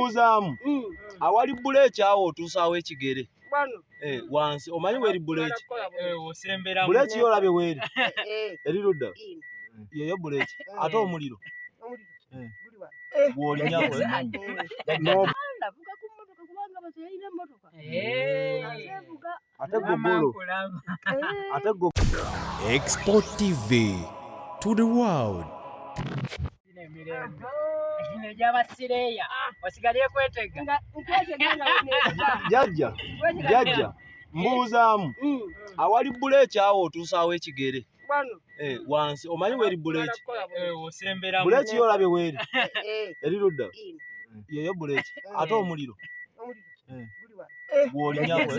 mbuuzaamu awali buleeki awo otuusaawo ekigere wansi omanyi weeri buleeki buleeki yo olabe weeri erirudda yeyo buleeki ate omuliro gw'olinyako ate gogolo Export TV to the world. Jajja mbuuzaamu awali buleeki awo otuusaawo ekigere wansi omanyi weeri buleeki buleeki yo olabe weeri erirudda yeyo buleeki ate omuliro gw'olinyako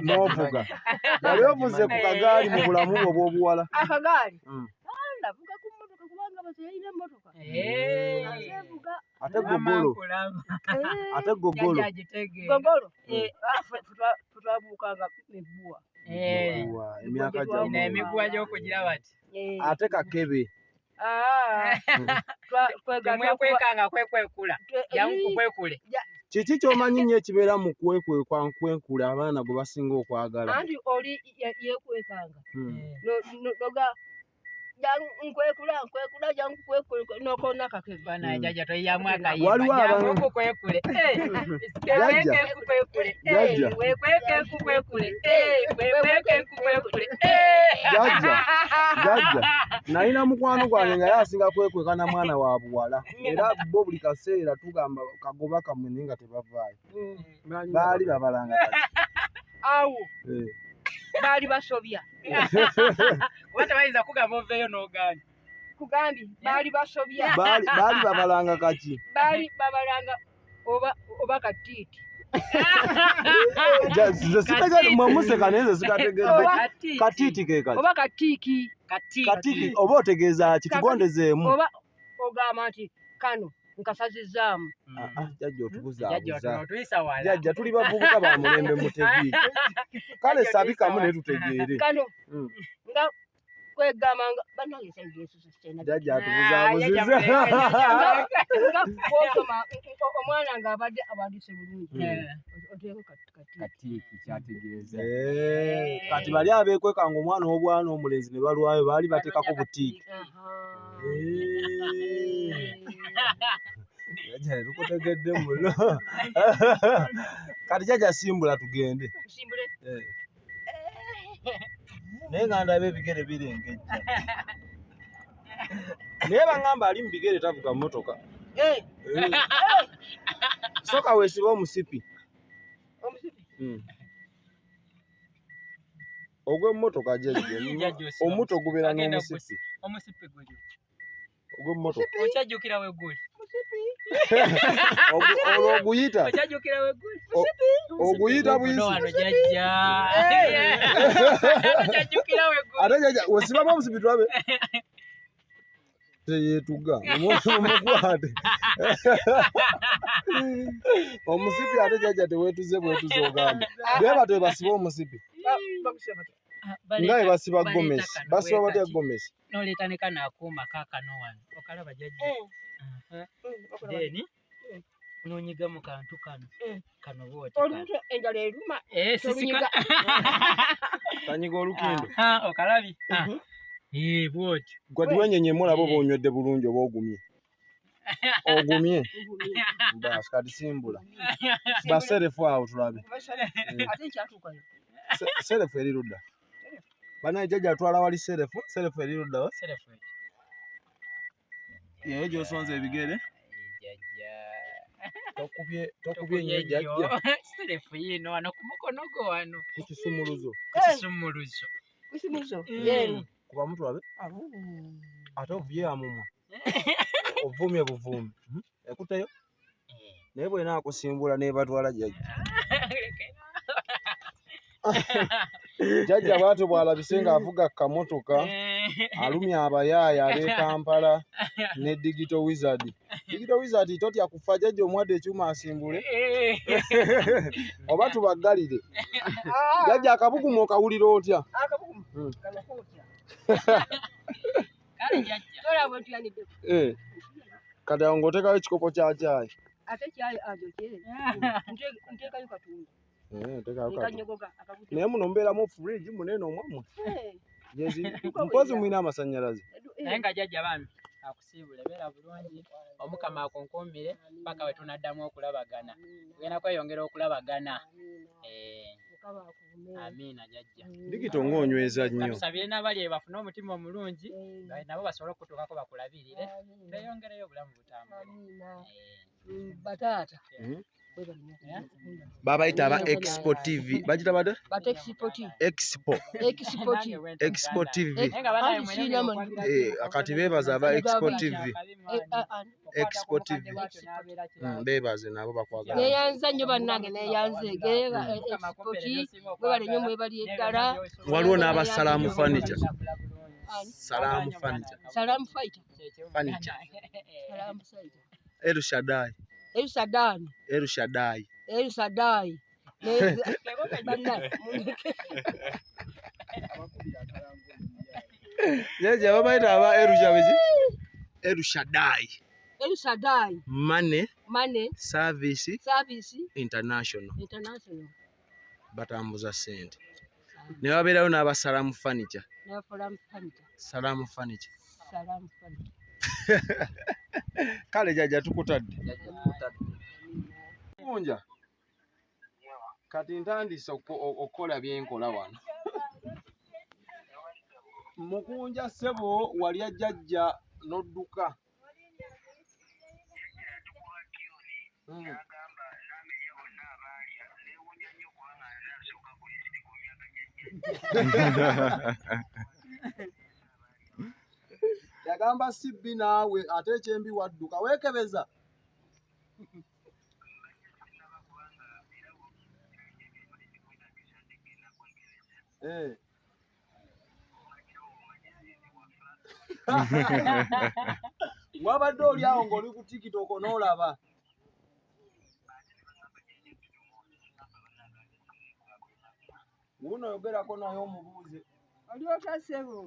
n'ovuga wali ovuze ku kagaali mu bulamu bwo obw'obuwala akagaali ndavuga ku mmotoka kubanga bazeyina emmotoka ate gogolo gogolo tutwabuukanga miguwa emyaka gyamu emiguwa gy'okugira bati ate kakebe kwekanga kwekwekula yamukukwekule kiki ky'omanyi nnyo ekibeera mu kwekwekwa nkwenkule abaana gwe basinga okwagala anti oli yeekwekanga noga nkwekula nokona kakebe naye jajja toyiyamu akayiba waliwo abantu kukwekule jajja nalina mukwano gwange nga yasinga kwekweka na mwana wa buwala era bo buli kaseera tugamba kagoba kamwe naye nga tebavaayo baali babalanga awo baali basobya oba tebayinza kugamba oveeyo n'ogaana kugambi baali basobya baali babalanga kaki baali babalanga oba katiiti mwemuseka naye nze sikategeeza katiiti ke kati oba katiiki katiiki oba otegeeza ki tugondezeemu oba ogamba nti kano nkasazizaamu jajja otubuzaabuza jajja tuli bavubuka ba mulembe mutegiiki kale sabikamu ne tutegeere kano nga kwegamba nga bannange jajja atubuzaabuzizza nga bw'osoma omwana ng'abadde awandiise bulungi oteeko katiiki kyategeeza kati bali abeekwekanga omwana w'obwana omulenzi ne balwayo baali bateekako butiiki jajja tukutegedde muno kati jajja simbula tugende naye nga ndaba ebigere birengejja naye baŋŋamba ali mu bigere tavuga mmotoka soka weesiba omusipi ogw'emmotoka jajja omuto gubeera n'omusipi ogw'emmotoka okyajjukira we guli olwo oguyita okyajjukira we guli oguyita buyisi wano jajja okyajjukira we guli ate jajja wesibamu omusipi tulabe teyeetuga omukwate omusipi ate jajja teweetuze bwetuze ogamba beba tebasiba omusipi nga basiba gomesi basiba batya gomesi noleeta ne kano akuuma kaakano wano okalaba jajja deni nonyiga mu kantu kano booti olubuto enjala eruma sisika tanyiga olukindo okalabi bwoti gwe tuwenyenye mulaba oba onywedde bulungi oba ogumye basi kati simbula baserefu awo tulabe ate nkyatuukayo serefu erirudda banaye jajja atwala wali serefu erirudda wa yeyo gy'osonza ebigere tokubye nnyo jajja serefu yino wano ku mukono gwo wano ku kisumuluzo kuba mutulabe ate ovye amumwa ovumye buvuumi ekuteyo naye bwena akusimbula nebatwala jajja jajja bwatyo bw'alabise ng'avuga kamotoka alumya abayaaya ab'e Kampala ne Digital Wizard totya kufa jajja omwadde ekyuma asimbule oba tubaggalire jajja akabugumu okawulira otya kati awo ng'oteekawo ekikopo kya caayi ate kyali ajo kye ntekayo katunda naye muno mbeeramu fridge munene omwamwe mpozi mwina amasanyalaze naye nga jjajja bambi akusiibule beera bulungi omukama akonkommere paka we tunaddamu okulabagana tugenda kweyongera okulabagana amiina jjajja digito ng'onyweza nnyo tusabire n'abali bafune omutima omulungi nabo basobole okutuukako bakulabirire beeyongereyo obulamu butambule bataata babayita aba expo tv bagita bade expo tv kati beebaza aba expo tv beebaze nabo bakwagala neyanza nnyo bannange neyanze expoti bwe bali nnyo mwebali eddala waliwo n'abasalamu furniture El Shaddai Jeje babayita aba El Shaddai Money Service International batambuza ssente ne babeerayo n'abasalamu furniture kale jjajja tukutadde kunja kati ntandise okukola byenkola wano mukunja ssebo walya jjajja n'odduka yagamba sibbi naawe ate ekyembi wadduka weekebeza wabadde oli awo ng'oli ku tiktok n'olaba Wuno yogerako naye omubuuze oli otasebo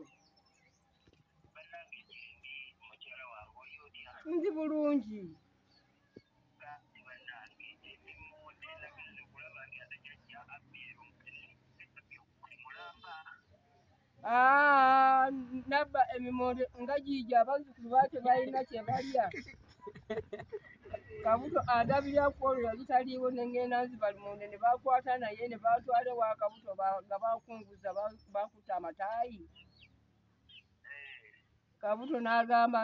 ndi bulungi nabba emimonde nga giija abazzukulu baate balina kye balya kabuto adabira kwolwo yagitaliiwo nengenda nzibalimonde ne bakwata naye ne batwale wa kabuto nga bakunguza bakuta amataayi kabuto n'agamba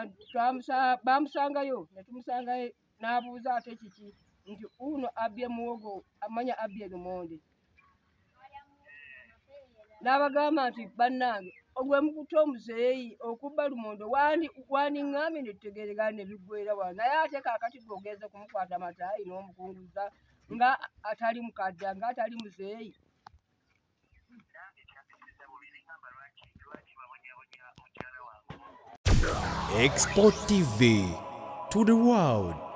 bamusangayo ne tumusangayo n'abuuza ate kiki nti uno abbye muwogo amanya abbye lumonde n'abagamba nti bannange ogwe mukuta omuzeeyi okubba lumonde wandiŋŋambye ne tutegeeragana ne biggwera wano naye ate kaakati gw'ogenze kumukwata amataayi n'omukunguza nga atali mukadde nga atali muzeeyi Expo TV to the world.